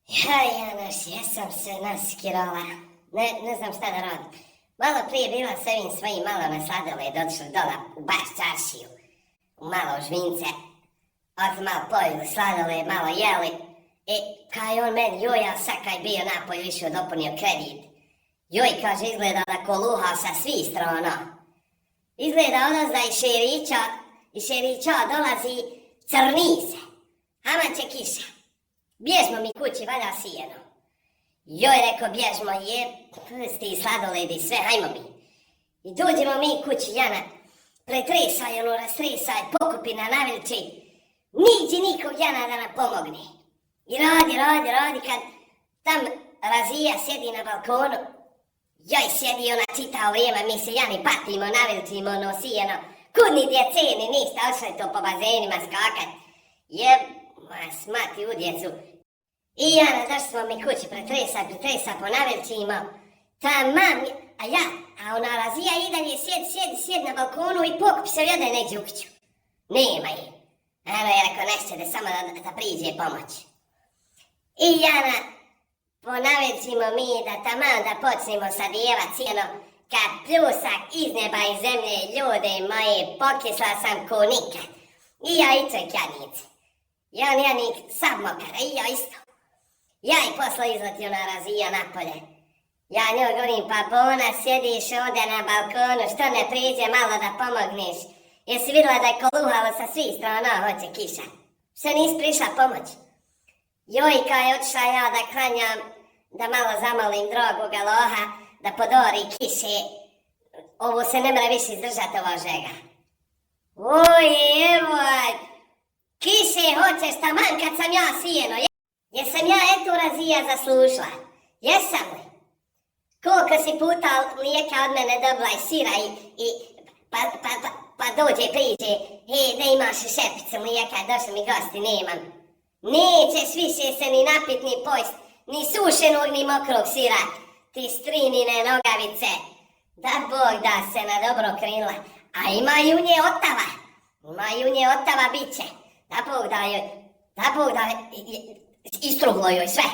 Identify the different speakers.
Speaker 1: Ja, Janoš, jesam se naskirala. Ne znam šta da radim. Malo prije bila s ovim svojim malo na sladoled, otišli dola u baš čaršiju. U malo žvince. Od malo pojeli sladoled, malo jeli. I kaj on meni, joj, ja sad kaj bio napoj više dopunio kredit. Joj, kaže, izgleda da koluha sa svih strana. Izgleda odazda iz Šerića dolazi crnise. Haman će kiša. Bježmo mi kući, valja sijeno. Joj, reko, bježmo, pusti sladoled i sve, hajmo mi. I dođemo mi kući, Jana, pretresaj, rastresaj, pokupi na navilči. Niđi nikog, Jana, da nam pomogne. I radi, kad tam Razija sjedi na balkonu, joj, sjedi ona čitao vrijeme, mi se, Jani, patimo, navilčimo, sijeno. Kud ni djeceni, niste odšli to po bazenima skakat. Smati u djecu. I Jana, došli smo mi kući, pretresa po navilčima. A ona Razija i dalje sjedi na balkonu i pokupi se jede neđe u kuću. Nema je. Ano je rekao, nešćede samo da priđe pomoć. I Jana, po navilčimo mi da taman da počnemo sadijevat sjeno, kad pljusak iz neba i zemlje, ljude moje, pokisla sam ko nikad. I ja i toj kjadnici. Janik sav mokar, i ja isto. Ja i posla izletio na Razija napolje. Ja njoj govorim, pa Bona, sjediš ovdje na balkonu, što ne priđe malo da pomogneš? Jesi vidjela da je koluhalo sa svih strana, hoće kiša? Što nisi prišla pomoć? Joj, kaj je otišla ja da klanjam, da malo zamolim drogoga Loha, da podori kiše. Ovo se ne mora više izdržati, ovo žega. Oj, evo, kiše hoćeš taman kad sam ja sijeno. Jesam ja eto Razija zaslužila? Jesam li? Koliko si puta mlijeka od mene dobila i sira pa dođe priđe, da imaš šepicu mlijeka, došli mi gosti, nemam. Nećeš više se ni napit, ni pojst, ni sušenog, ni mokrog sira, ti strinine nogavice. Da Bog da se na dobro krenula, a ima i u nje otava bit će. Da Bog da istruglo joj sve.